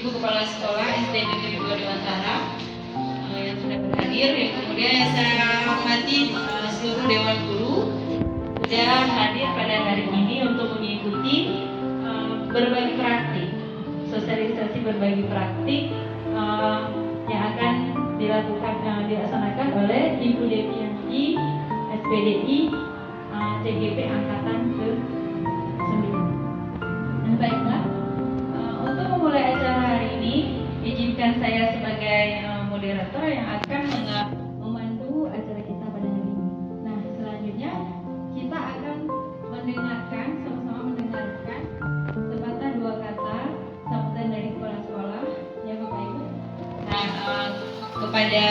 Ibu Kepala Sekolah SD Negeri 2 Dewantara yang sudah berhadir, yang kemudian yang saya hormati seluruh Dewan Guru sudah hadir pada hari ini untuk mengikuti berbagi praktik, sosialisasi berbagi praktik yang akan dilaksanakan oleh Ibu Devianti SPDI CGP Angkatan ke-9. Nah, baiklah, untuk memulai acara hari ini, izinkan saya sebagai moderator yang akan memandu acara kita pada hari ini. Nah, selanjutnya kita akan sama-sama mendengarkan sepatah dua kata sambutan dari kepala sekolah, ya Bapak Ibu. Nah, kepada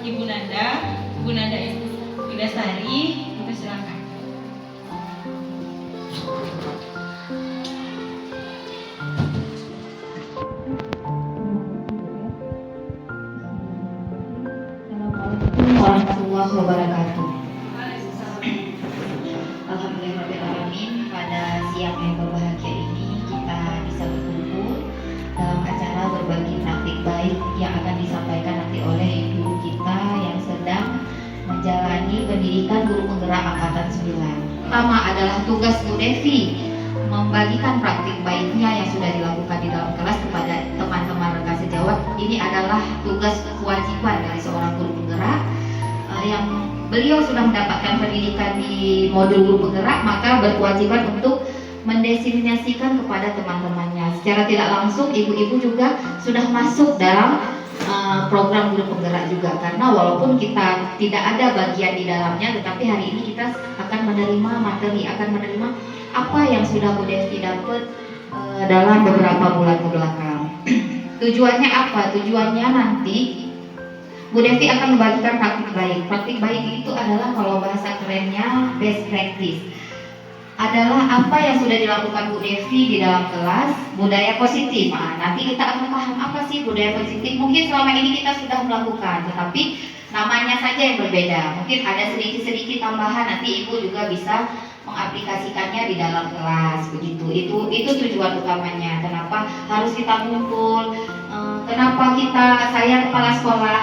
Ibu Nanda Vidasari, kita silakan. Assalamualaikum warahmatullahi wabarakatuh. Alhamdulillahirrahmanirrahim. Pada siang yang berbahagia ini kita bisa berkumpul dalam acara berbagi praktik baik yang akan disampaikan nanti oleh ibu kita yang sedang menjalani pendidikan guru penggerak angkatan 9. Pertama adalah tugas Bu Devi membagikan praktik baiknya yang sudah dilakukan di dalam kelas kepada teman-teman rekan sejawat. Ini adalah tugas kewajiban dari seorang guru penggerak yang beliau sudah mendapatkan pendidikan di modul guru penggerak, maka berkewajiban untuk mendiseminasikan kepada teman-temannya. Secara tidak langsung ibu-ibu juga sudah masuk dalam program guru penggerak juga, karena walaupun kita tidak ada bagian di dalamnya, tetapi hari ini kita akan menerima materi, akan menerima apa yang sudah Bu Devi dapat dalam beberapa bulan ke belakang. Tujuannya apa? Tujuannya nanti Bu Devi akan membagikan praktik baik. Praktik baik itu adalah, kalau bahasa kerennya, best practice. Adalah apa yang sudah dilakukan Bu Devi di dalam kelas, budaya positif. Nah, nanti kita akan paham apa sih budaya positif. Mungkin selama ini kita sudah melakukan, tetapi namanya saja yang berbeda. Mungkin ada sedikit-sedikit tambahan, nanti Ibu juga bisa mengaplikasikannya di dalam kelas. Begitu. Itu tujuan utamanya. Kenapa harus kita kumpul? Kenapa saya kepala sekolah,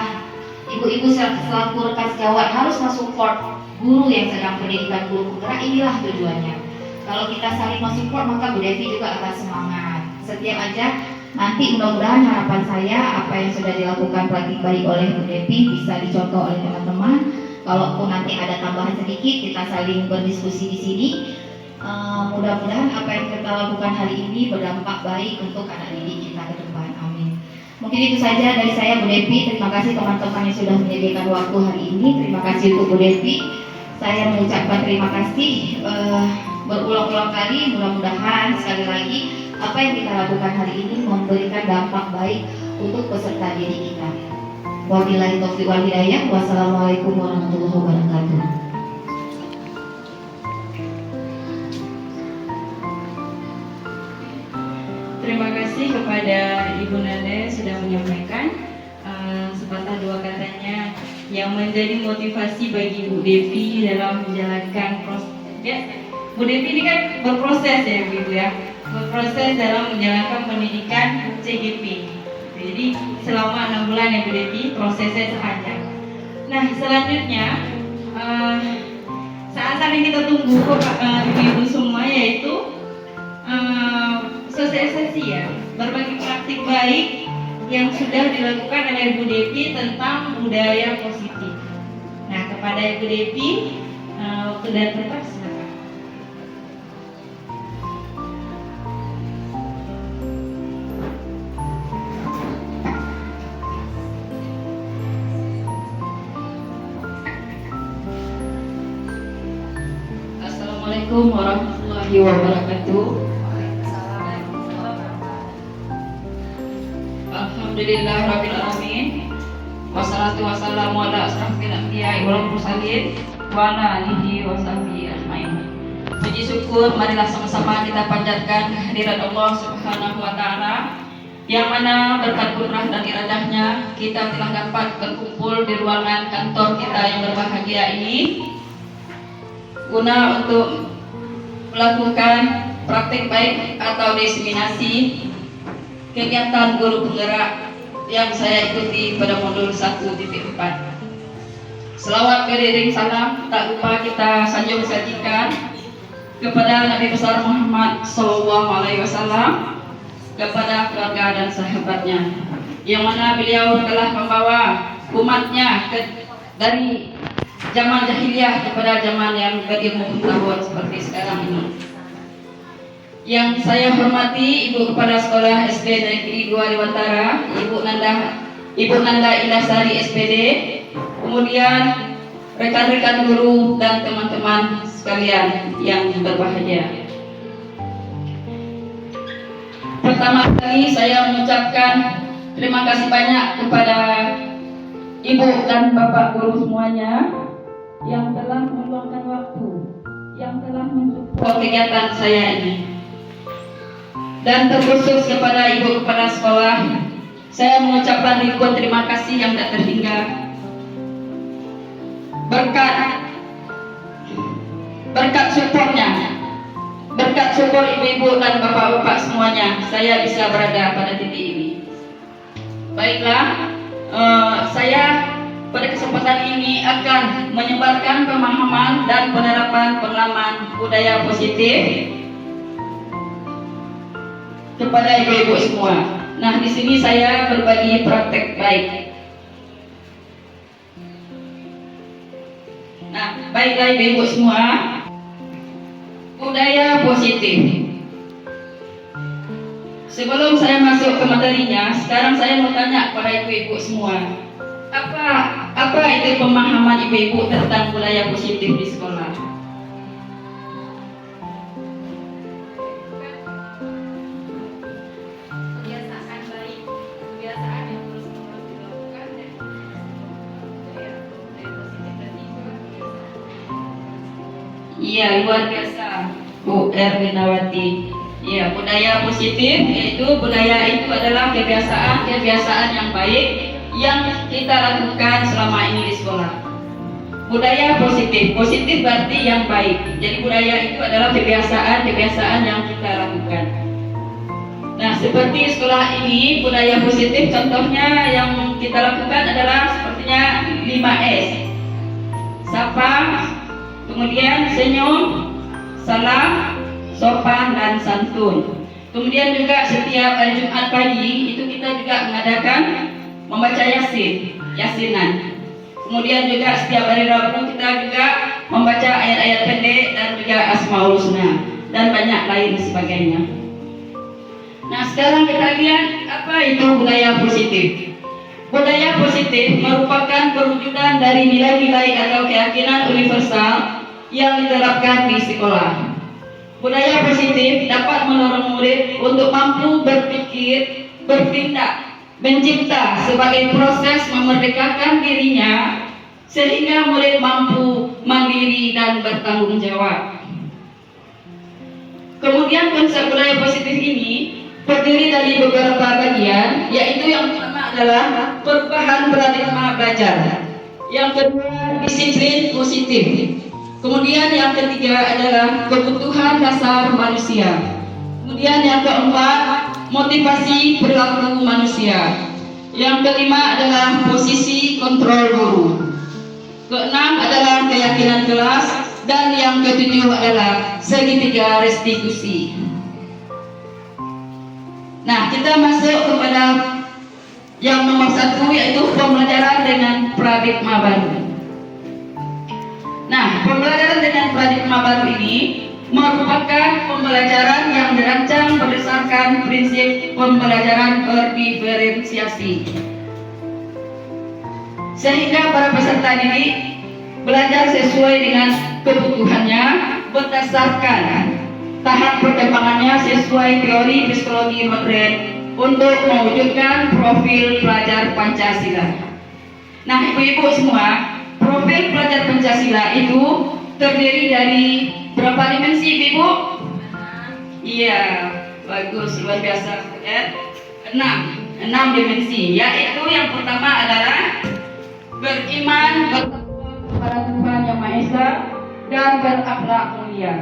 ibu-ibu selaku rekan sejawat harus mensupport guru yang sedang pendidikan guru penggerak. Inilah tujuannya. Kalau kita saling mensupport, maka Bu Devi juga akan semangat. Setiap aja nanti mudah-mudahan harapan saya apa yang sudah dilakukan praktik baik oleh Bu Devi bisa dicontoh oleh teman-teman. Kalaupun nanti ada tambahan sedikit, kita saling berdiskusi di sini. Mudah-mudahan apa yang kita lakukan hari ini berdampak baik untuk anak didik kita ke depan. Amin. Mungkin itu saja dari saya, Bu Devi. Terima kasih teman-teman yang sudah menyediakan waktu hari ini. Terima kasih untuk Bu Devi. Saya mengucapkan terima kasih berulang-ulang kali. Mudah-mudahan sekali lagi apa yang kita lakukan hari ini memberikan dampak baik untuk peserta didik kita. Wabillahi taufiq wal hidayah. Wassalamualaikum warahmatullahi wabarakatuh. Terima kasih kepada Ibu Nanda sudah menyampaikan sepatah dua katanya yang menjadi motivasi bagi Bu Devi dalam menjalankan proses. Ya, Bu Devi ini kan berproses ya, Ibu ya, berproses dalam menjalankan pendidikan CGP. Jadi selama 6 bulan ya Bu Devi, prosesnya sepanjang. Nah, selanjutnya saat yang kita tunggu ibu-ibu semua, yaitu sosialisasi ya, berbagi praktik baik yang sudah dilakukan oleh Bu Devi tentang budaya positif. Nah, kepada Ibu Devi, waktu dan tempat silakan. Assalamualaikum warahmatullahi wabarakatuh. Alhamdulillah rabbil alamin. Wassalatu wassalamu ala asrofil anbiya'i wal mursalin wa ala alihi wa sahbihi ajmain. Puji syukur marilah sama-sama kita panjatkan kehadirat Allah Subhanahu wa taala, yang mana berkat kudrah dan iradahnya kita telah dapat berkumpul di ruangan kantor kita yang berbahagia ini guna untuk melakukan praktik baik atau diseminasi kegiatan guru penggerak yang saya ikuti pada modul 1.4. Selawat beriring salam tak lupa kita sanjung sajikan kepada Nabi besar Muhammad SAW, kepada keluarga dan sahabatnya, yang mana beliau telah membawa umatnya dari zaman jahiliyah kepada zaman yang berilmu pengetahuan seperti sekarang ini. Yang saya hormati Ibu Kepala Sekolah SD Negeri 2 Dewantara, Ibu Nanda Indasari SPD, kemudian rekan-rekan guru dan teman-teman sekalian yang berbahagia. Pertama kali saya mengucapkan terima kasih banyak kepada Ibu dan Bapak guru semuanya yang telah meluangkan waktu, yang telah mendukung kegiatan saya ini. Dan terkhusus kepada Ibu Kepala Sekolah, saya mengucapkan ribuan terima kasih yang tak terhingga. Berkat supportnya, berkat support ibu-ibu dan bapak-bapak semuanya, saya bisa berada pada titik ini. Baiklah, saya pada kesempatan ini akan menyebarkan pemahaman dan penerapan pengalaman budaya positif kepada ibu-ibu semua. Nah, di sini saya berbagi praktek baik. Nah, baiklah ibu-ibu semua, budaya positif. Sebelum saya masuk ke materinya, sekarang saya mau tanya kepada ibu-ibu semua, apa itu pemahaman ibu-ibu tentang budaya positif di sekolah? Kebiasaan baik, kebiasaan yang terus-menerus dilakukan dan budaya positif tadi itu kan kebiasaan. Iya, luar biasa, Bu Erwinawati. Ya, budaya positif yaitu budaya itu adalah kebiasaan yang baik yang kita lakukan selama ini di sekolah. Budaya positif berarti yang baik. Jadi budaya itu adalah kebiasaan yang kita lakukan. Nah, seperti sekolah ini, budaya positif contohnya yang kita lakukan adalah sepertinya 5S. Sapa, kemudian senyum, salam, sopan dan santun. Kemudian juga setiap hari Jumat pagi itu kita juga mengadakan membaca yasinan. Kemudian juga setiap hari Rabu kita juga membaca ayat-ayat pendek dan juga Asmaul Husna dan banyak lain sebagainya. Nah, sekarang kita lihat apa itu budaya positif. Budaya positif merupakan perwujudan dari nilai-nilai atau keyakinan universal yang diterapkan di sekolah. Budaya positif dapat mendorong murid untuk mampu berpikir, bertindak, mencipta sebagai proses memerdekakan dirinya sehingga murid mampu mandiri dan bertanggung jawab. Kemudian konsep budaya positif ini terdiri dari beberapa bagian, yaitu yang pertama adalah perubahan paradigma belajar, yang kedua disiplin positif, kemudian yang ketiga adalah kebutuhan dasar manusia, kemudian yang keempat motivasi perilaku manusia, yang kelima adalah posisi kontrol guru, keenam adalah keyakinan kelas, dan yang ketujuh adalah segitiga restitusi. Nah, kita masuk kepada yang nomor 1, yaitu pembelajaran dengan paradigma baru. Nah, pembelajaran dengan paradigma baru ini merupakan pembelajaran yang dirancang berdasarkan prinsip pembelajaran berdiferensiasi, sehingga para peserta didik belajar sesuai dengan kebutuhannya berdasarkan tahap perkembangannya sesuai teori psikologi modern untuk mewujudkan profil pelajar Pancasila. Nah, ibu-ibu semua, profil pelajar Pancasila itu terdiri dari berapa dimensi, Ibu? Iya, bagus, luar biasa. 6 dimensi, yaitu yang pertama adalah beriman, bertakwa kepada Tuhan Yang Maha Esa, dan berakhlak mulia.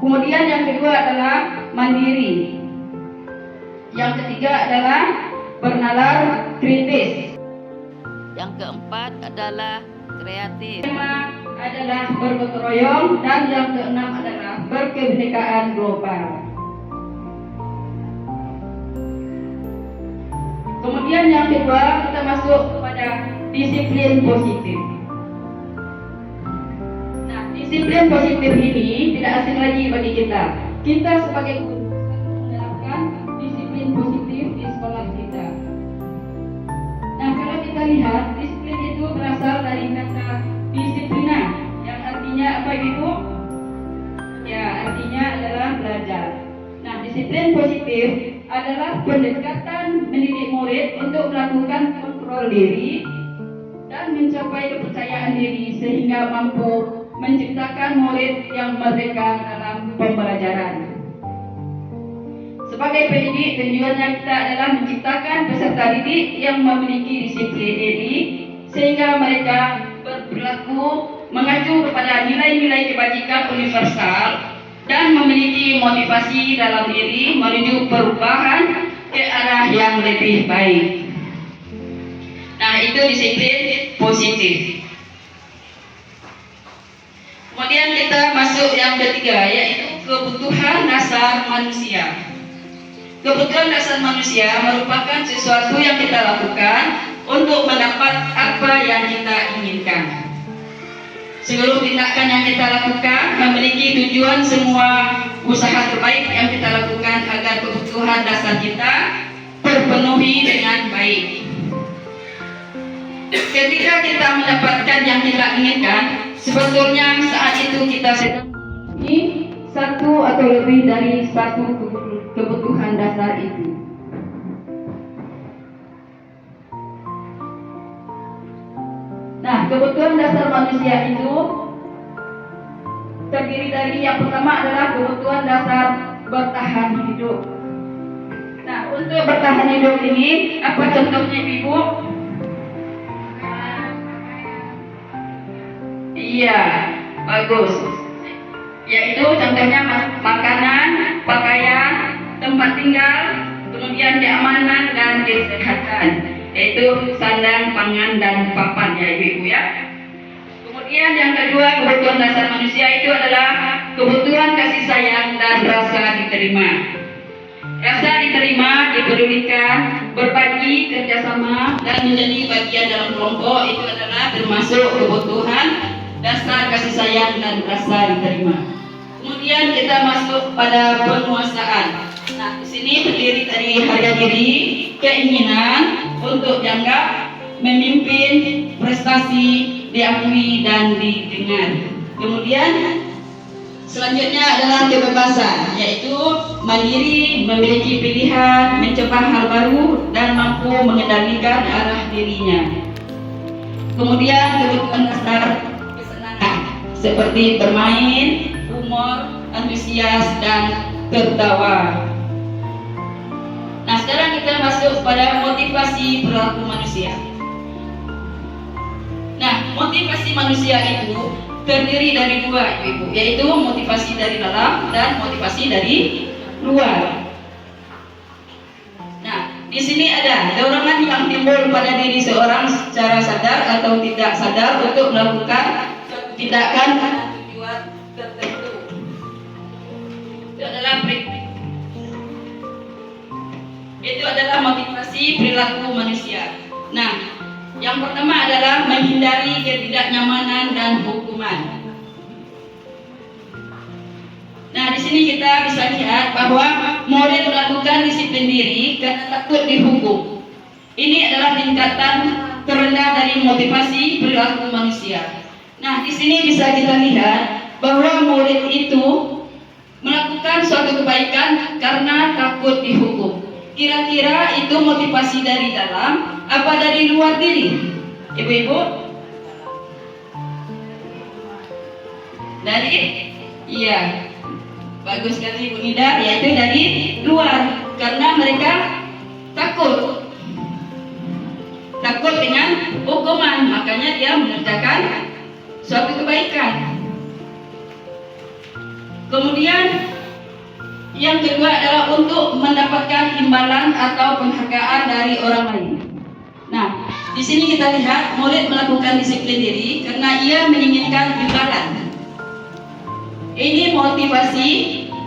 Kemudian yang kedua adalah mandiri. Yang ketiga adalah bernalar kritis. Yang keempat adalah kreatif. Kelima adalah bergotong royong, dan yang keenam adalah berkebinekaan global. Kemudian yang kedua, kita masuk kepada disiplin positif. Nah, disiplin positif ini tidak asing lagi bagi kita. Kita sebagai guru menerapkan disiplin positif di sekolah kita. Nah, kalau kita lihat, disiplin itu berasal dari kata disiplina, yang artinya apa Ibu? Ya, artinya adalah belajar. Nah, disiplin positif adalah pendekatan mendidik murid untuk melakukan kontrol diri dan mencapai kepercayaan diri sehingga mampu menciptakan murid yang merdeka dalam pembelajaran. Sebagai pendidik, tujuannya kita adalah menciptakan peserta didik yang memiliki disiplin diri sehingga mereka berperilaku mengacu kepada nilai-nilai kebajikan universal dan memiliki motivasi dalam diri menuju perubahan ke arah yang lebih baik. Nah, itu disiplin positif. Kemudian kita masuk yang ketiga, yaitu kebutuhan dasar manusia. Kebutuhan dasar manusia merupakan sesuatu yang kita lakukan untuk mendapat apa yang kita inginkan. Seluruh tindakan yang kita lakukan memiliki tujuan, semua usaha terbaik yang kita lakukan agar kebutuhan dasar kita terpenuhi dengan baik. Ketika kita mendapatkan yang kita inginkan, sebetulnya saat itu kita sedang memenuhi satu atau lebih dari satu kebutuhan dasar itu. Nah, kebutuhan dasar manusia itu terdiri dari yang pertama adalah kebutuhan dasar bertahan hidup. Nah, untuk bertahan hidup ini, apa contohnya Ibu? Iya, bagus. Yaitu contohnya makanan, pakaian, tempat tinggal, kemudian keamanan dan kesehatan. Yaitu sandang, pangan, dan papan ya Ibu ya. Kemudian yang kedua, kebutuhan dasar manusia itu adalah kebutuhan kasih sayang dan rasa diterima. Rasa diterima, dipedulikan, berbagi, kerjasama, dan menjadi bagian dalam kelompok itu adalah termasuk kebutuhan dasar kasih sayang dan rasa diterima. Kemudian kita masuk pada penguasaan. Nah, di sini terdiri dari harga diri, keinginan untuk dianggap, memimpin, prestasi, diakui dan didengar. Kemudian selanjutnya adalah kebebasan, yaitu mandiri, memiliki pilihan, mencoba hal baru dan mampu mengendalikan arah dirinya. Kemudian kebutuhan dasar kesenangan seperti bermain, humor, antusias dan tertawa. Nah, sekarang kita masuk pada motivasi perilaku manusia. Nah, motivasi manusia itu terdiri dari dua, Ibu, yaitu motivasi dari dalam dan motivasi dari luar. Nah, di sini ada dorongan yang timbul pada diri seorang secara sadar atau tidak sadar untuk melakukan tindakan dengan tujuan tertentu. Itu adalah motivasi perilaku manusia. Nah, yang pertama adalah menghindari ketidaknyamanan dan hukuman. Nah, di sini kita bisa lihat bahwa murid melakukan disiplin diri karena takut dihukum. Ini adalah tingkatan terendah dari motivasi perilaku manusia. Nah, di sini bisa kita lihat bahwa murid itu melakukan suatu kebaikan karena takut dihukum. Kira-kira itu motivasi dari dalam apa dari luar diri? Ibu-ibu? Dari? Iya. Bagus sekali Bu Nida, yaitu dari luar. Karena mereka takut dengan hukuman, makanya dia mengerjakan suatu kebaikan. Kemudian Yang kedua adalah untuk mendapatkan imbalan atau penghargaan dari orang lain. Nah, di sini kita lihat murid melakukan disiplin diri karena ia menginginkan imbalan. Ini motivasi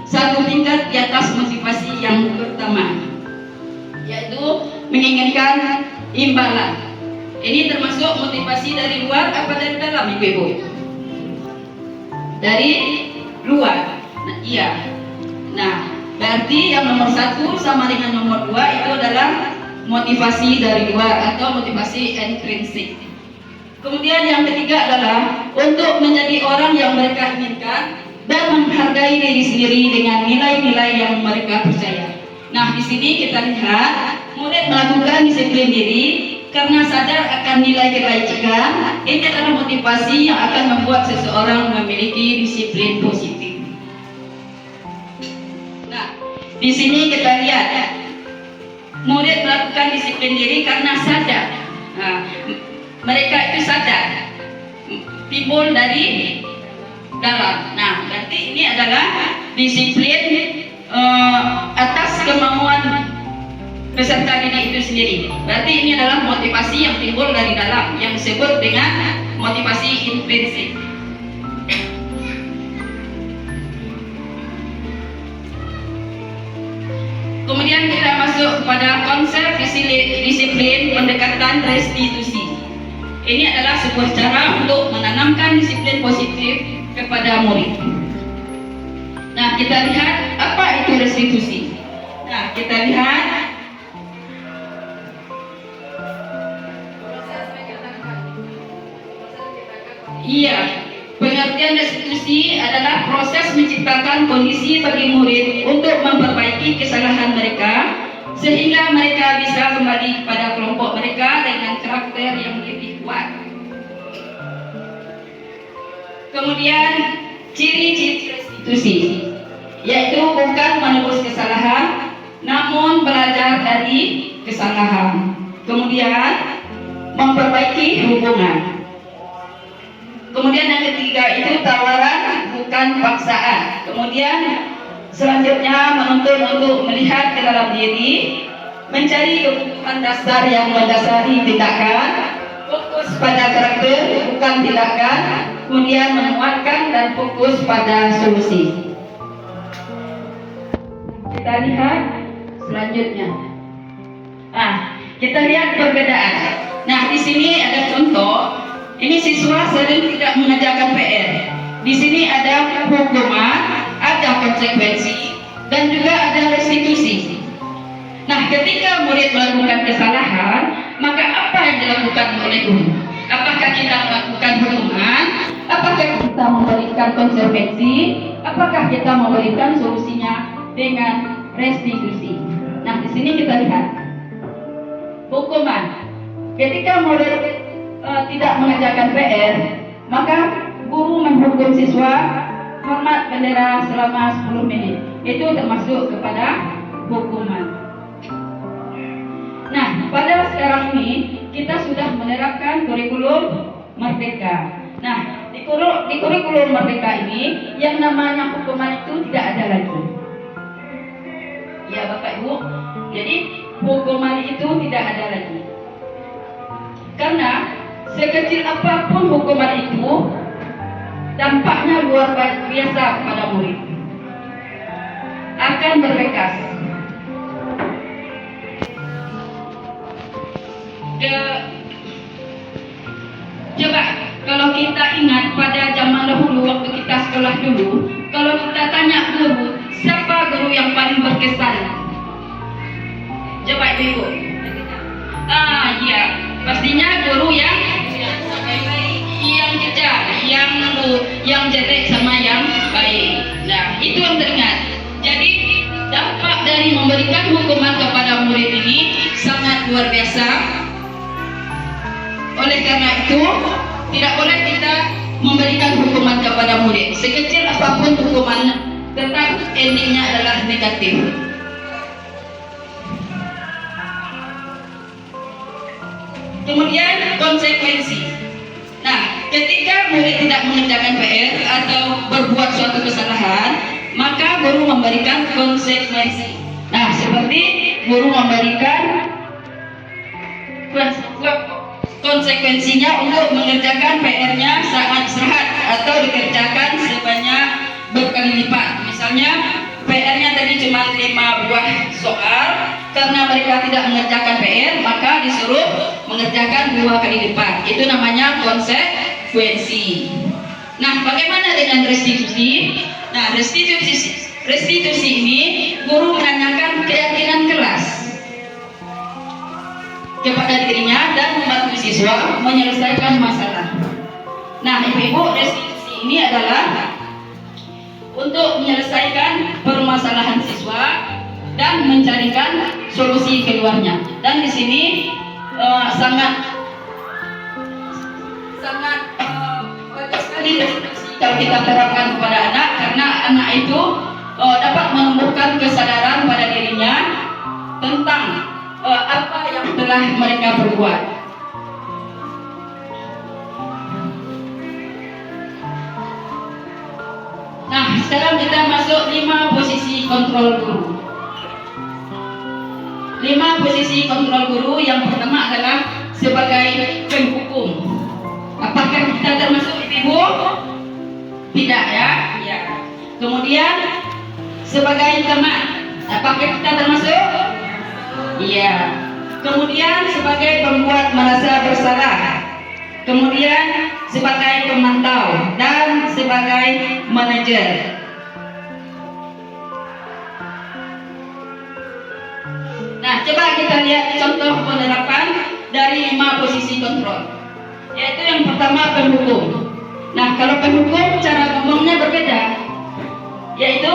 satu tingkat di atas motivasi yang pertama, yaitu menginginkan imbalan. Ini termasuk motivasi dari luar apa dari dalam, Ibu-ibu? Dari luar. Nah, iya. Nah, berarti yang nomor 1 sama dengan nomor 2 itu adalah motivasi dari luar atau motivasi intrinsik. Kemudian yang ketiga adalah untuk menjadi orang yang mereka inginkan dan menghargai diri sendiri dengan nilai-nilai yang mereka percaya. Nah, di sini kita lihat murid melakukan disiplin diri karena sadar akan nilai kebaikan. Ini adalah motivasi yang akan membuat seseorang memiliki disiplin positif. Nah, di sini kita lihat murid melakukan disiplin diri karena sadar. Nah, mereka itu sadar timbul dari dalam. Nah, berarti ini adalah disiplin atas kemauan peserta didik itu sendiri. Berarti ini adalah motivasi yang timbul dari dalam, yang disebut dengan motivasi intrinsik. Kemudian kita masuk pada konsep disiplin pendekatan restitusi. Ini adalah sebuah cara untuk menanamkan disiplin positif kepada murid. Nah, kita lihat apa itu restitusi. Nah, kita lihat pengertian restitusi adalah proses menciptakan kondisi bagi murid untuk memperbaiki kesalahan mereka sehingga mereka bisa kembali kepada kelompok mereka dengan karakter yang lebih kuat. Kemudian ciri-ciri restitusi yaitu bukan menebus kesalahan namun belajar dari kesalahan. Kemudian memperbaiki hubungan. Kemudian yang ketiga itu tawaran bukan paksaan. Kemudian selanjutnya menuntut untuk melihat ke dalam diri, mencari kebutuhan dasar yang mendasari tindakan, fokus pada karakter bukan tindakan, kemudian menguatkan dan fokus pada solusi. Kita lihat selanjutnya. Nah, kita lihat perbedaan. Nah, di sini ada contoh. Ini siswa sering tidak mengerjakan PR. Di sini ada hukuman, ada konsekuensi, dan juga ada restitusi. Nah, ketika murid melakukan kesalahan, maka apa yang dilakukan oleh guru? Apakah kita melakukan hukuman? Apakah kita memberikan konsekuensi? Apakah kita memberikan solusinya dengan restitusi? Nah, di sini kita lihat hukuman. Ketika murid tidak mengerjakan PR, maka guru menghukum siswa hormat bendera selama 10 menit. Itu termasuk kepada hukuman. Nah, pada sekarang ini kita sudah menerapkan kurikulum merdeka. Nah, di kurikulum merdeka ini yang namanya hukuman itu tidak ada lagi. Ya, Bapak Ibu. Jadi hukuman itu tidak ada lagi. Karena sekecil apapun hukuman itu, dampaknya luar biasa pada murid. Akan berbekas. Coba kalau kita ingat pada zaman dahulu waktu kita sekolah dulu, kalau kita tanya guru, siapa guru yang paling berkesan? Coba Ibu. Iya, pastinya guru yang kejam, yang jelek sama yang baik. Nah, itu yang teringat. Jadi dampak dari memberikan hukuman kepada murid ini sangat luar biasa. Oleh karena itu, tidak boleh kita memberikan hukuman kepada murid. Sekecil apapun hukuman, tetap endingnya adalah negatif. Kemudian konsekuensi. Nah, ketika murid tidak mengerjakan PR atau berbuat suatu kesalahan, maka guru memberikan konsekuensi. Nah, seperti guru memberikan konsekuensinya untuk mengerjakan PR-nya saat istirahat atau dikerjakan sebanyak berkali lipat. Misalnya PR-nya tadi cuma 5 buah soal, karena mereka tidak mengerjakan PR maka disuruh mengerjakan 2 kali lipat. Itu namanya konsekuensi. Nah, bagaimana dengan restitusi? Nah, restitusi ini guru menanyakan keyakinan kelas kepada dirinya dan membantu siswa menyelesaikan masalah. Nah, ibu-ibu, restitusi ini adalah untuk menyelesaikan permasalahan siswa dan mencarikan solusi keluarnya. Dan di sini sangat bagus sekali restitusi kalau kita terapkan kepada anak, karena anak itu dapat menumbuhkan kesadaran pada dirinya tentang apa yang telah mereka perbuat. Nah, sekarang kita masuk 5 posisi kontrol guru. 5 posisi kontrol guru. Yang pertama adalah sebagai penghukum. Apakah kita termasuk ibu? Tidak, ya? Ya. Kemudian sebagai teman. Apakah kita termasuk? Iya. Kemudian sebagai pembuat merasa bersalah. Kemudian sebagai pemantau dan sebagai manajer. Nah, coba kita lihat contoh penerapan dari 5 posisi kontrol. Yaitu yang pertama penghukum. Nah, kalau penghukum cara ngomongnya berbeda. Yaitu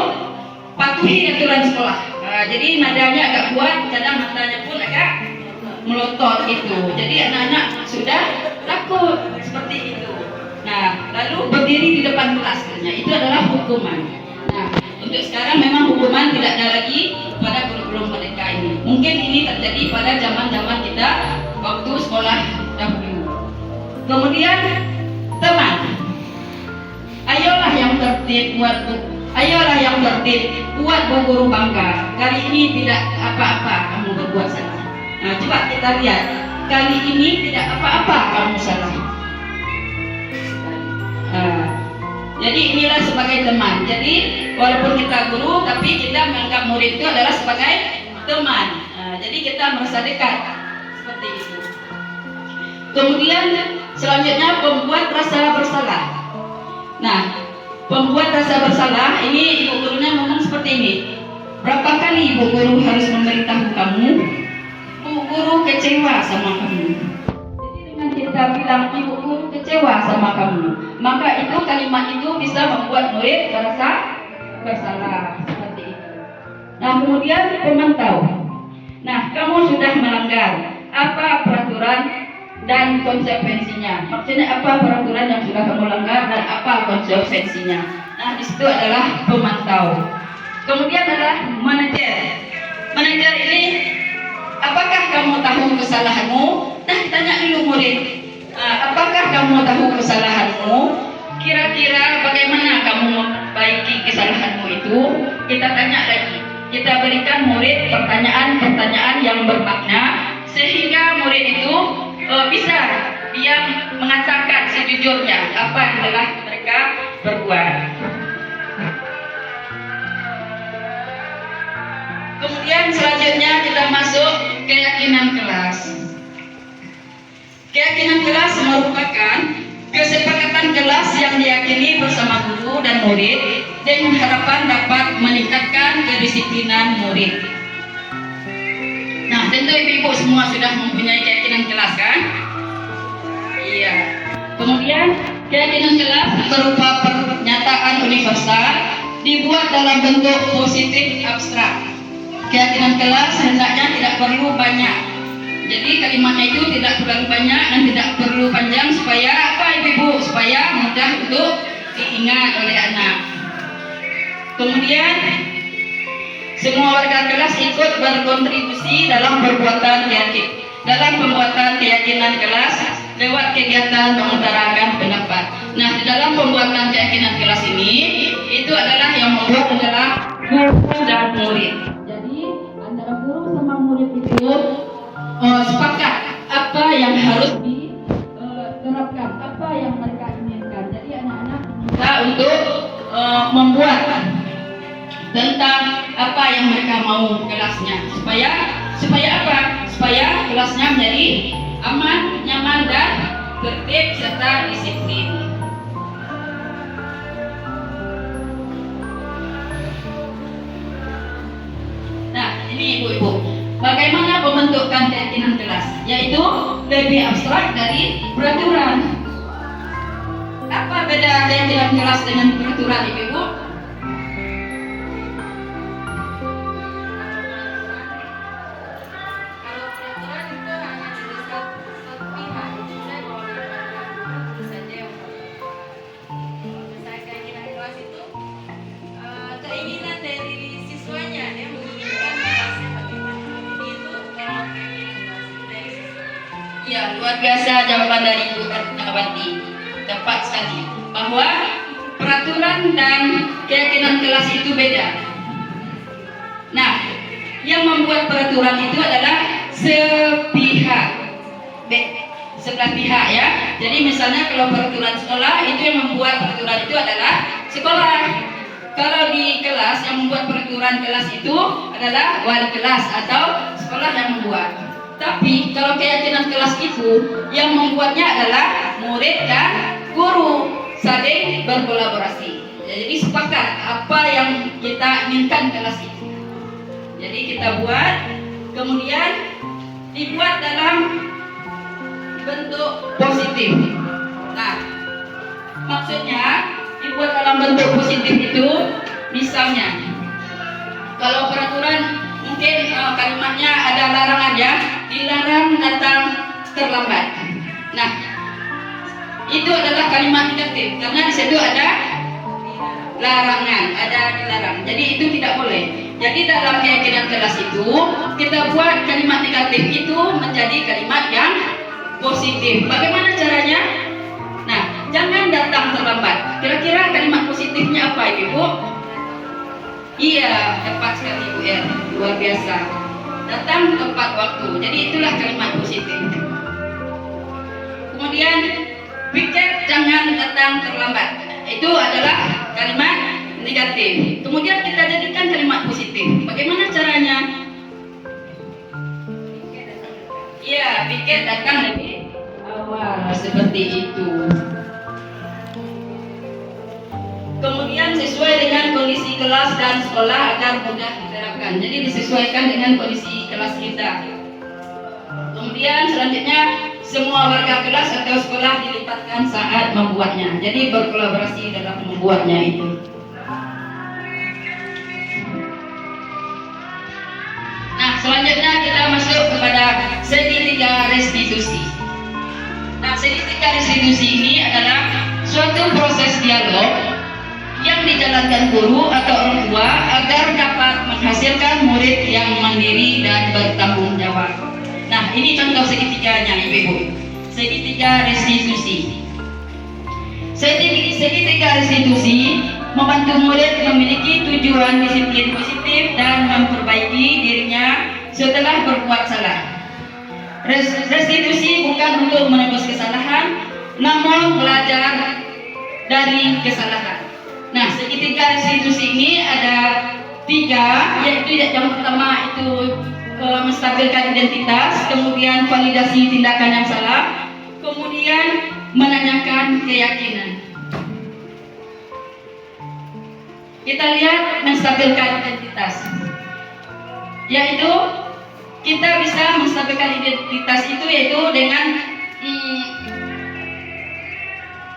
patuhi aturan sekolah. Nah, jadi nadanya agak kuat, kadang matanya pun agak melotot gitu. Jadi anak-anak sudah takut seperti itu. Nah, lalu berdiri di depan kelas, itu adalah hukuman. Nah, untuk sekarang memang hukuman tidak ada lagi pada kurikulum mereka ini. Mungkin ini terjadi pada zaman-zaman kita waktu sekolah dahulu. Kemudian teman, ayolah yang tertib buat bu guru bangga. Kali ini tidak apa-apa kamu berbuat salah. Nah, coba kita lihat, kali ini tidak apa-apa kamu salah. Jadi inilah sebagai teman. Jadi walaupun kita guru, tapi kita menganggap murid itu adalah sebagai teman. Jadi kita merasa dekat seperti itu. Kemudian selanjutnya pembuat rasa bersalah. Nah, pembuat rasa bersalah ini ibu gurunya ngomong seperti ini. Berapa kali ibu guru harus memberitahu kamu? Ibu guru kecewa sama kamu. Jadi dengan kita bilang ibu guru kecewa sama kamu, maka itu kalimat itu bisa membuat murid merasa bersalah seperti itu. Nah, kemudian pemantau. Nah, kamu sudah melanggar apa peraturan dan konsekuensinya. Maksudnya apa peraturan yang sudah kamu langgar dan apa konsekuensinya. Nah, di situ adalah pemantau. Kemudian adalah manajer. Manajer ini, apakah kamu tahu kesalahanmu? Nah, tanya dulu murid. Apakah kamu tahu kesalahanmu? Kira-kira bagaimana kamu memperbaiki kesalahanmu itu? Kita tanya lagi. Kita berikan murid pertanyaan-pertanyaan yang bermakna sehingga murid itu bisa dia mengatakan sejujurnya apa yang telah mereka berbuat. Kemudian selanjutnya kita masuk keyakinan kelas. Keyakinan kelas merupakan kesepakatan kelas yang diyakini bersama guru dan murid dengan harapan dapat meningkatkan kedisiplinan murid. Nah, tentu ibu-ibu semua sudah mempunyai keyakinan kelas, kan? Iya. Kemudian keyakinan kelas berupa pernyataan universal dibuat dalam bentuk positif abstrak. Keyakinan kelas hendaknya tidak perlu banyak. Jadi kalimatnya itu tidak terlalu banyak dan tidak perlu panjang supaya apa ibu-ibu? Supaya mudah untuk diingat oleh anak. Kemudian semua warga kelas ikut berkontribusi dalam pembuatan keyakinan kelas lewat kegiatan mengutarakan pendapat. Nah, di dalam pembuatan keyakinan kelas ini itu adalah yang membuat adalah guru dan murid. Jadi antara guru sama murid itu sepakat apa yang harus diterapkan, apa yang mereka inginkan. Jadi anak-anak diminta untuk membuat tentang apa yang mereka mau kelasnya, supaya apa? Supaya kelasnya menjadi aman, nyaman dan tertib serta disiplin. Nah, ini ibu-ibu, bagaimana pembentukan keyakinan kelas? Yaitu lebih abstrak dari peraturan. Apa beda keyakinan kelas dengan peraturan, ibu-ibu? Ya, luar biasa jawaban dari Ibu Ertnawati. Tepat sekali bahwa peraturan dan keyakinan kelas itu beda. Nah, yang membuat peraturan itu adalah sebelah pihak ya. Jadi misalnya kalau peraturan sekolah itu yang membuat peraturan itu adalah sekolah. Kalau di kelas yang membuat peraturan kelas itu adalah wali kelas atau sekolah yang membuat. Tapi kalau keyakinan kelas itu yang membuatnya adalah murid dan guru saling berkolaborasi. Jadi sepakat apa yang kita inginkan kelas itu. Jadi kita buat, kemudian dibuat dalam bentuk positif. Nah, maksudnya dibuat dalam bentuk positif itu, misalnya kalau peraturan mungkin kalimatnya ada larangan ya, dilarang datang terlambat. Nah, itu adalah kalimat negatif karena di situ ada larangan, ada dilarang. Jadi itu tidak boleh. Jadi dalam keyakinan kelas itu kita buat kalimat negatif itu menjadi kalimat yang positif. Bagaimana caranya? Nah, jangan datang terlambat. Kira-kira kalimat positifnya apa, Ibu? Iya, tepat sekali Bu Er, luar biasa. Datang tepat waktu. Jadi itulah kalimat positif. Kemudian piket jangan datang terlambat. Itu adalah kalimat negatif. Kemudian kita jadikan kalimat positif. Bagaimana caranya? Iya, piket datang lebih awal seperti itu. Kemudian sesuai dengan kondisi kelas dan sekolah agar mudah diterapkan. Jadi disesuaikan dengan kondisi kelas kita. Kemudian selanjutnya semua warga kelas atau sekolah dilibatkan saat membuatnya. Jadi berkolaborasi dalam membuatnya itu. Nah, selanjutnya kita masuk kepada segitiga restitusi. Nah, segitiga restitusi ini adalah suatu proses dialog yang dijalankan guru atau orang tua agar dapat menghasilkan murid yang mandiri dan bertanggung jawab. Nah, ini contoh segitiganya, Ibu-ibu. Segitiga restitusi. Segitiga restitusi membantu murid memiliki tujuan disiplin positif dan memperbaiki dirinya setelah berbuat salah. Restitusi bukan untuk menebus kesalahan, namun belajar dari kesalahan. Nah, segitiga restitusi ini ada 3, yaitu yang pertama itu menstabilkan identitas, kemudian validasi tindakan yang salah, kemudian menanyakan keyakinan. Kita lihat menstabilkan identitas, yaitu kita bisa menstabilkan identitas itu yaitu dengan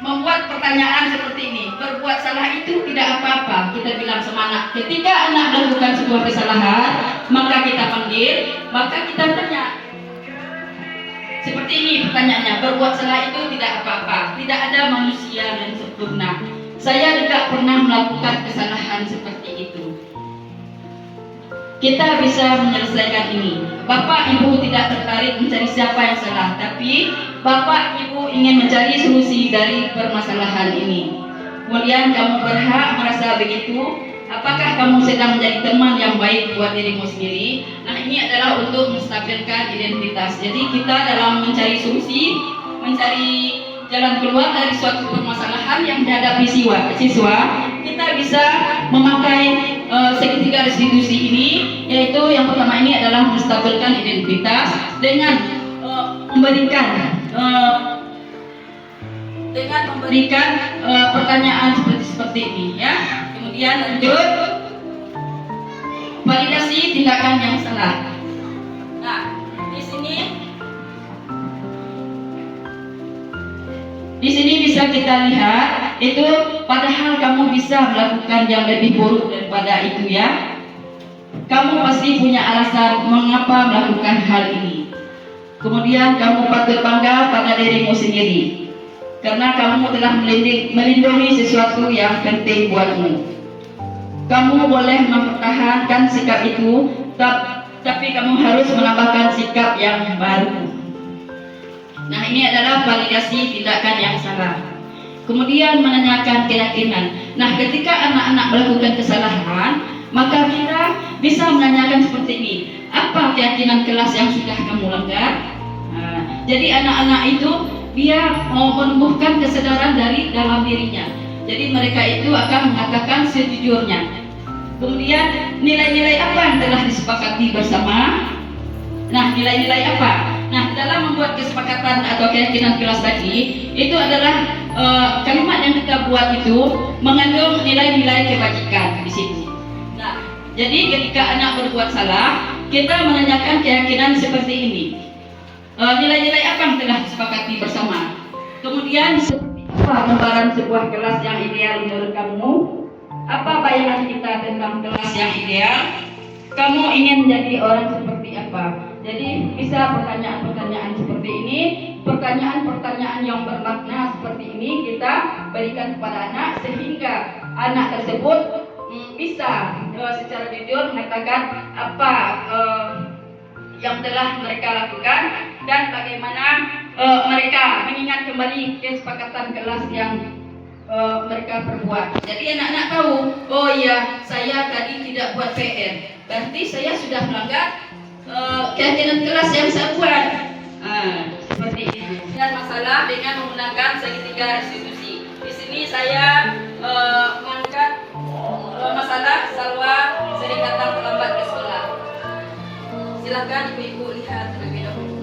membuat pertanyaan seperti ini. Berbuat salah itu tidak apa-apa. Kita bilang sama anak, ketika anak melakukan sebuah kesalahan, maka kita panggil, maka kita tanya. Seperti ini pertanyaannya, berbuat salah itu tidak apa-apa. Tidak ada manusia yang sempurna. Saya juga pernah melakukan kesalahan seperti itu. kita bisa menyelesaikan ini. Bapak Ibu tidak tertarik mencari siapa yang salah, tapi Bapak Ibu ingin mencari solusi dari permasalahan ini. Kemudian kamu berhak merasa begitu. Apakah kamu sedang menjadi teman yang baik buat dirimu sendiri? Nah, ini adalah untuk menstabilkan identitas. Jadi kita dalam mencari solusi, mencari jalan keluar dari suatu permasalahan yang dihadapi siswa, kita bisa memakai segitiga restitusi ini, yaitu yang pertama ini adalah menstabilkan identitas dengan memberikan pertanyaan seperti ini, ya. Kemudian lanjut validasi tindakan yang salah. Nah, di sini bisa kita lihat itu padahal kamu bisa melakukan yang lebih buruk daripada itu, ya. Kamu pasti punya alasan mengapa melakukan hal ini. Kemudian kamu patut bangga pada dirimu sendiri karena kamu telah melindungi sesuatu yang penting buatmu. Kamu boleh mempertahankan sikap itu, tapi kamu harus menambahkan sikap yang baru. Nah, ini adalah validasi tindakan yang salah. Kemudian menanyakan keyakinan. Nah, ketika anak-anak melakukan kesalahan, maka kita bisa menanyakan seperti ini. Apa keyakinan kelas yang sudah kamu langgar? Nah, jadi anak-anak itu dia mau menumbuhkan kesadaran dari dalam dirinya. Jadi mereka itu akan mengatakan sejujurnya. Kemudian nilai-nilai apa yang telah disepakati bersama? Nah, nilai-nilai apa? Nah, dalam membuat kesepakatan atau keyakinan kelas tadi, itu adalah kalimat yang kita buat itu mengandung nilai-nilai kebajikan di situ. Nah, jadi ketika anak berbuat salah, kita menanyakan keyakinan seperti ini. Nilai-nilai apa yang telah disepakati bersama? Kemudian seperti apa gambaran sebuah kelas yang ideal menurut kamu? Apa bayangan kita tentang kelas yang ideal? Kamu ingin menjadi orang seperti apa? Jadi bisa pertanyaan-pertanyaan seperti ini, pertanyaan-pertanyaan yang bermakna seperti ini kita berikan kepada anak sehingga anak tersebut bisa secara jujur mengatakan apa yang telah mereka lakukan dan bagaimana mereka mengingat kembali kesepakatan kelas yang mereka perbuat. Jadi anak-anak tahu, oh iya, saya tadi tidak buat PR, berarti saya sudah melanggar keyakinan kelas yang saya buat. Seperti itu. Dan masalah dengan menggunakan segitiga restitusi. Di sini saya mengangkat masalah Salwa sering datang terlambat ke sekolah. Silakan ibu-ibu lihat terlebih dahulu.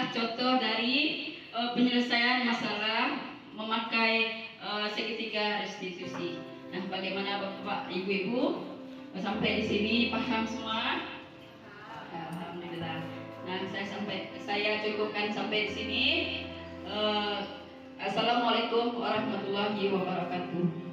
adalah contoh dari penyelesaian masalah memakai segitiga restitusi. Nah, bagaimana Bapak Ibu sampai di sini paham semua? Alhamdulillah. Nah, saya cukupkan sampai di sini. Assalamualaikum warahmatullahi wabarakatuh.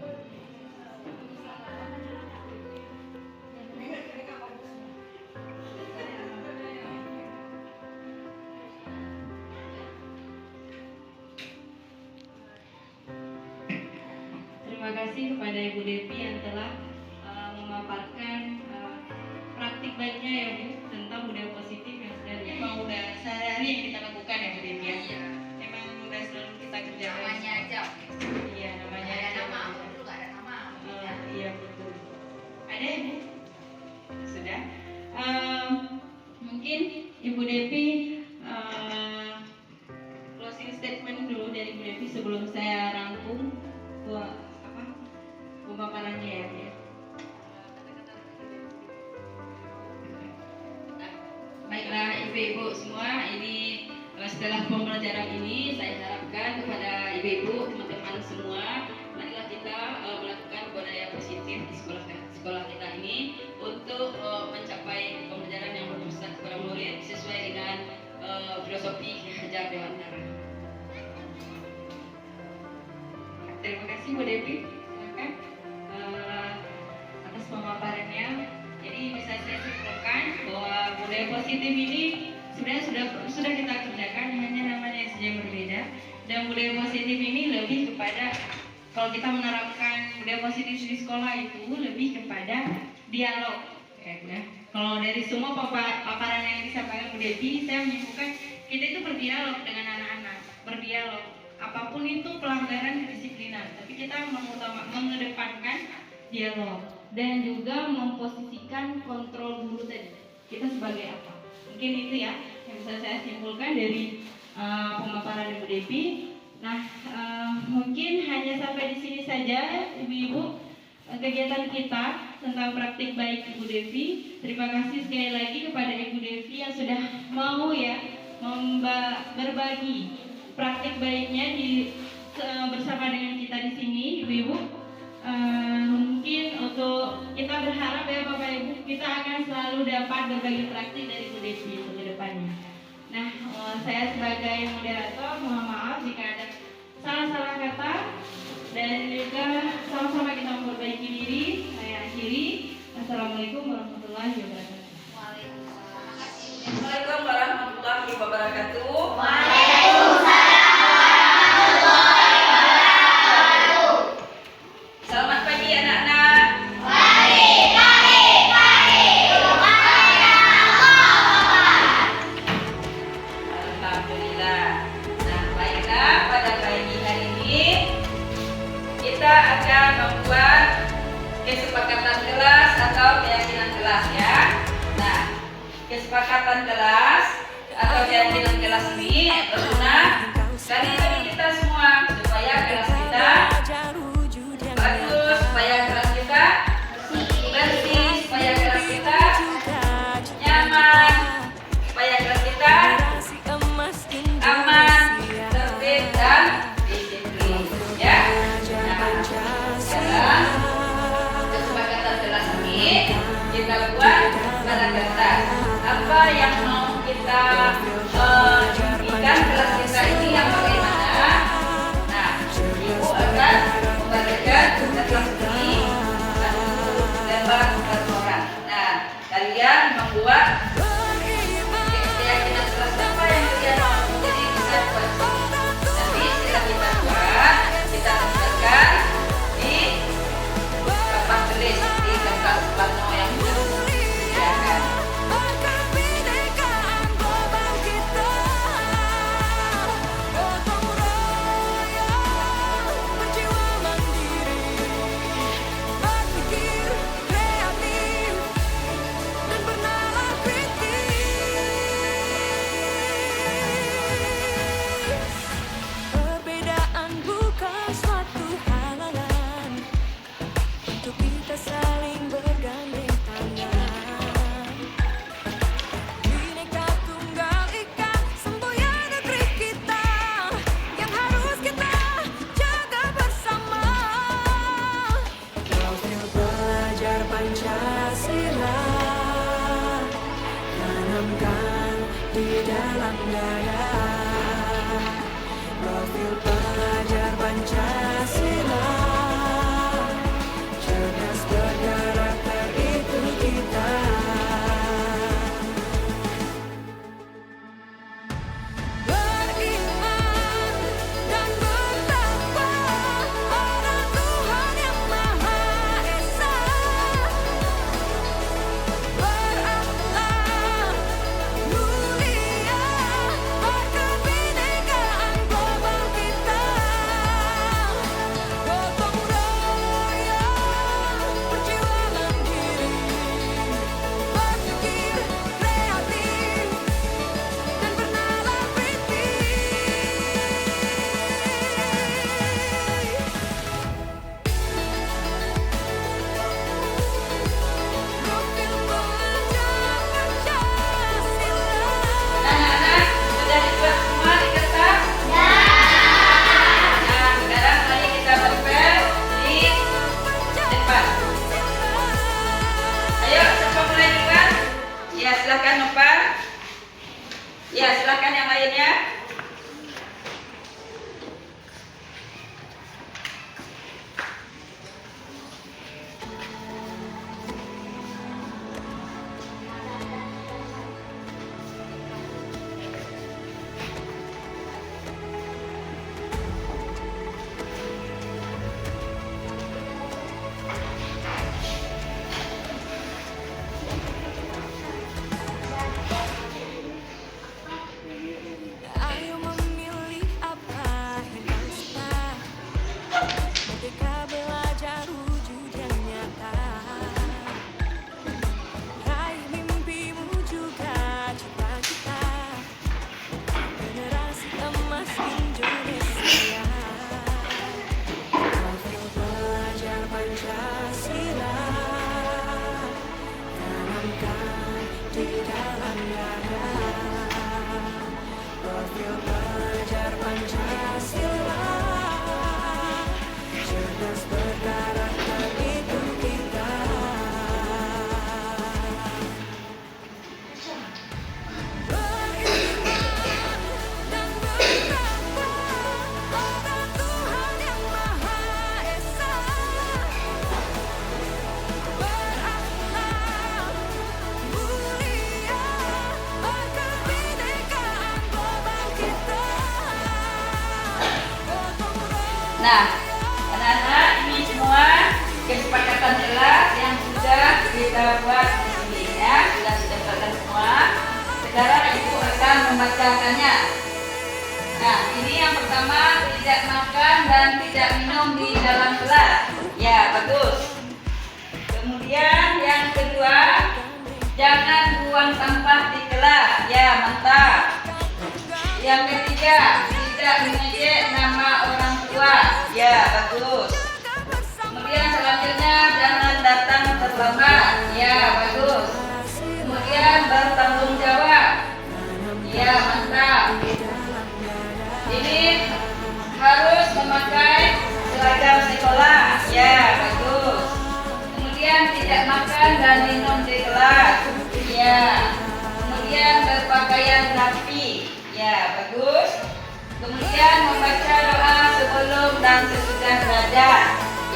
Terima kasih kepada Ibu Devi yang telah memaparkan praktik baiknya ya Bu tentang budaya positif yang sebenarnya memang udah sehari-hari yang kita lakukan ya Bu Devi ya. Emang udah selalu kita kerjakan. Namanya aja. Iya, namanya Ada aja. nama, dulu nggak ada nama. Iya betul. Ada ya Bu? Sudah. Mungkin Ibu Devi closing statement dulu dari Ibu Devi sebelum saya rangkum pemaparannya ya. Baiklah ibu-ibu semua, ini setelah pembelajaran ini saya harapkan kepada ibu-ibu, teman-teman semua, marilah kita melakukan budaya positif di sekolah kita ini untuk mencapai pembelajaran yang berpusat kepada murid sesuai dengan filosofi Ki Hajar Dewantara. Terima kasih Bu Devi. Silakan atas pemaparannya. Jadi bisa saya simpulkan bahwa budaya positif ini sebenarnya sudah kita kerjakan, hanya namanya saja berbeda. Dan budaya positif ini lebih kepada, kalau kita menerapkan budaya positif di sekolah itu lebih kepada dialog. Ya. Kalau dari semua paparan yang disampaikan Bu Devi, saya menyimpulkan kita itu berdialog dengan anak-anak, berdialog. Apapun itu pelanggaran kedisiplinan, tapi kita mengedepankan dialog dan juga memposisikan kontrol guru tadi. Kita sebagai apa? Mungkin itu ya yang bisa saya simpulkan dari pemaparan Ibu Devi. Nah, mungkin hanya sampai di sini saja Ibu-ibu kegiatan kita tentang praktik baik Ibu Devi. Terima kasih sekali lagi kepada Ibu Devi yang sudah mau ya berbagi praktik baiknya bersama dengan kita di sini, Ibu-ibu. Mungkin untuk kita berharap ya Bapak Ibu, kita akan selalu dapat berbagi praktik dari Ibu Devi untuk kedepannya. Nah, saya sebagai moderator mohon maaf jika ada salah-salah kata dan juga sama-sama kita memperbaiki diri. Saya akhiri. Assalamualaikum warahmatullahi wabarakatuh. Assalamualaikum warahmatullahi wabarakatuh. Selamat pagi anak-anak. Alhamdulillah. Nah, baiklah, pada pagi hari ini kita akan membuat kesepakatan kelas atau keyakinan kelas ya. Nah, kesepakatan kelas atau keyakinan kelas ini berguna bagi kita semua supaya kelas kita bagus, supaya kelas kita bersih, supaya kelas kita nyaman, supaya kelas kita aman, tertib dan disiplin ya. Nah, dalam kesepakatan kelas ini kita buat pada kertas apa yang mau kita dalam dada. Profil pelajar Pancasila, cerdas berkarakter itu kita. Beriman dan bertakwa pada Tuhan yang Maha Esa. Berakhlak mulia berkebinekaan global kita. Gotong royong berjiwa mandiri, berpikir kreatif dan bernalar kritis. Profil pelajar Pancasila. Anak-anak sudah dibuat semua di kertas? Nah, sekarang mari kita tempel di depan. Ayo, siapa mulai duluan? Ya, silakan Nova. Ya, silakan yang lainnya. Ayo memilih apa yang kita, merdeka belajar wujud yang nyata. Raih mimpimu juga cita-cita, generasi emas Indonesia. Profil pelajar Pancasila, tanamkan di dalam dada. Profil pelajar Pancasila, cerdas berkarakter itu kita. Beriman dan bertakwa pada Tuhan yang Maha Esa. Berakhlak mulia berkebinekaan global kita. Gotong royong. Nah, anak-anak, ini semua kesepakatan jelas yang sudah kita buat di sini ya, sudah ditempelkan semua. Sekarang ibu akan membacakannya. Nah, ini yang pertama, tidak makan dan tidak minum di dalam kelas. Ya, bagus. Kemudian yang kedua, jangan buang sampah di kelas. Ya, mantap. Yang ketiga, tidak mengejek nama orang tua. Ya, bagus. Kemudian selanjutnya, jangan datang terlambat. Ya, bagus. Kemudian bertanggung jawab. Ya, mantap. Ini harus memakai seragam sekolah. Ya, bagus. Kemudian tidak makan dan minum di kelas. Ya. Kemudian berpakaian rapi. Ya, bagus. Kemudian membaca doa sebelum dan sesudah belajar.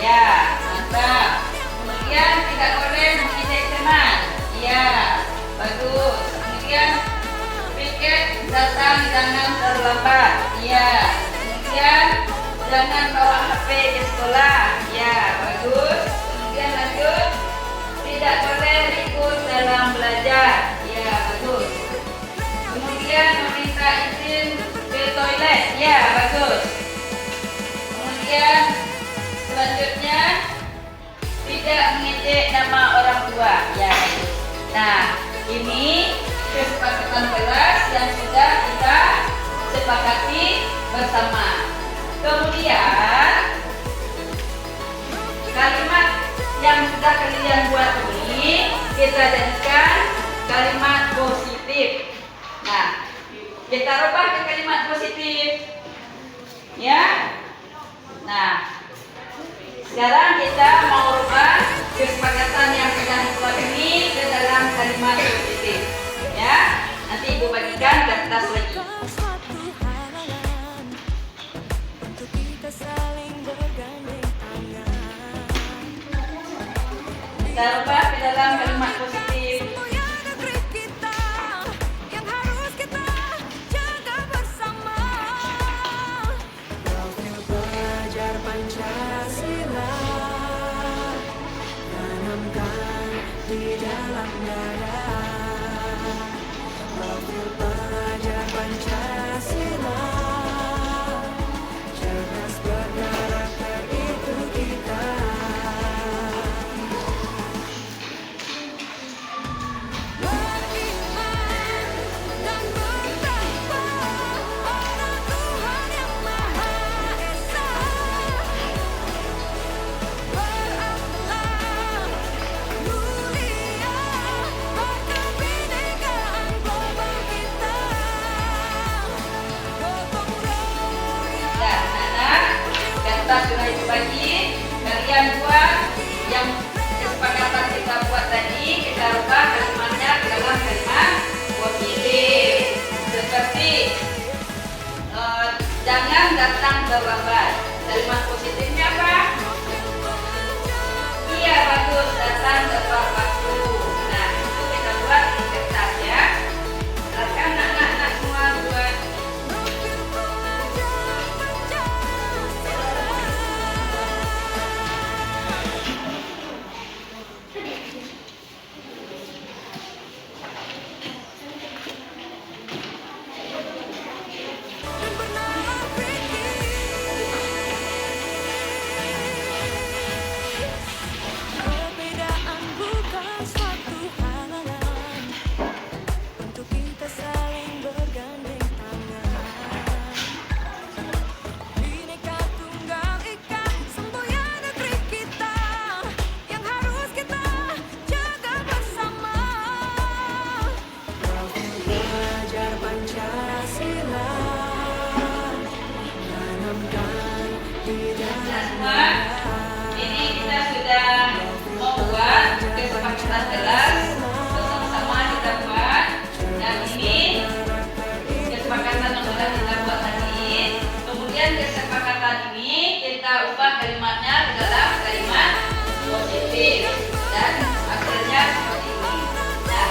Ya, mantap. Kemudian tidak boleh mengejek teman. Ya, bagus. Kemudian piket datang jangan terlambat. Ya. Kemudian jangan bawa HP ke sekolah. Ya, bagus. Kemudian lanjut, tidak boleh ikut dalam belajar. Ya, bagus. Kemudian meminta izin ke toilet. Ya, bagus. Kemudian selanjutnya tidak mengejek nama orang tua. Ya, bagus. Nah, ini kesepakatan kelas yang sudah kita sepakati bersama. Kemudian kalimat yang sudah kalian buat ini kita jadikan kalimat positif. Nah, kita rubah ke kalimat positif. Ya. Nah, sekarang kita mau rubah kesepakatan yang sudah dibuat ini ke dalam kalimat positif. Ya. Nanti Ibu bagikan kertas lagi. Suatu halangan untuk kita saling bergandeng tangan. Kita rubah ke dalam kalimat positif. Semboyan negeri kita yang harus kita jaga bersama. Profil pelajar Pancasila tanamkan di dalam dada. Profil pelajar Pancasila cerdas berkarakter itu kita. Beriman dan bertakwa pada Tuhan yang Maha Esa. Berakhlak mulia berkebinekaan global kita. Gotong royong. Dan anak, kertas sudah Ibu bagi. Kalian buat yang kesepakatan kita buat tadi, kita rubah kalimatnya ke dalam kalimat positif. Seperti jangan datang terlambat. Kalimat positifnya apa? Iya, bagus, datang tepat waktu. Nah, itu kita buat di kertas ya. Silakan anak-anak semua buat. Dan bernama perbedaan bukan suatu halangan untuk kita saling bergandeng tangan. Bineka Tunggal Ika semboyan negeri kita yang harus kita jaga bersama. Profil pelajar Pancasila tanamkan di Semua, ini kita sudah membuat kesepakatan jelas bersama-sama kita buat. Dan ini kesepakatan yang sudah kita buat tadi. Kemudian kesepakatan ini kita ubah kalimatnya ke dalam kalimat positif dan hasilnya seperti ini. Nah,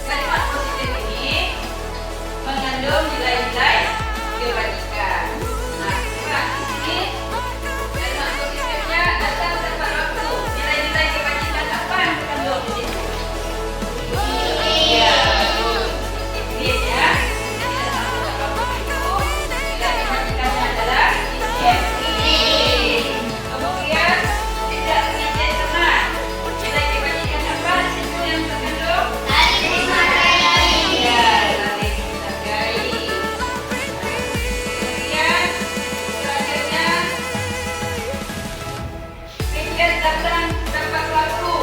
kalimat positif ini mengandung nilai-nilai kebajikan. Nah, coba di sini kalimat positifnya datang tepat waktu. Nilai-nilai kebajikan apa yang terkandung di situ? Iya, betul. Disiplin ya. Tidak sampai tepat waktu itu. Nilai kebajikannya adalah disiplin. Kemudian tidak mengejek teman. Nilai kebajikan apa di situ yang terkandung? Iya, saling menghargai. Kemudian selanjutnya pikir datang tepat waktu.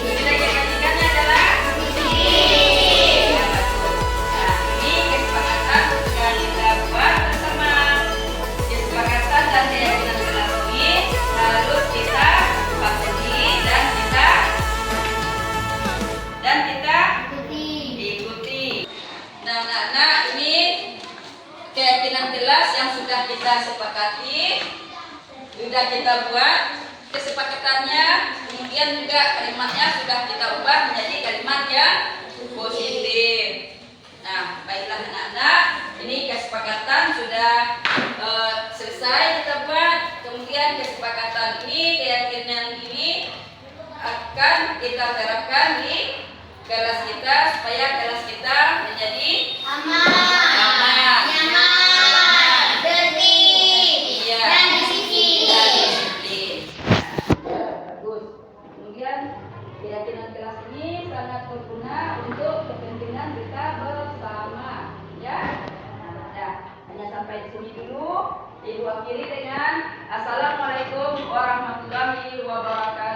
Nilai kebajikannya adalah iya, betul. Nah, ini kesepakatan sudah kita buat bersama. Kesepakatan dan keyakinan kelas ini harus kita patuhi dan kita ikuti. Nah, anak-anak, ini keyakinan kelas yang sudah kita sepakati, sudah kita buat kesepakatannya, kemudian juga kalimatnya sudah kita ubah menjadi kalimat yang positif. Nah, baiklah anak-anak, ini kesepakatan sudah selesai kita buat. Kemudian kesepakatan ini, keyakinan ini akan kita terapkan di kelas kita supaya kelas kita menjadi aman, iya, dan disiplin. Nah, bagus. Kemudian keyakinan kelas ini sangat berguna untuk kepentingan kita bersama, ya. Nah, hanya sampai di sini dulu. Ibu akhiri dengan Assalamualaikum warahmatullahi wabarakatuh.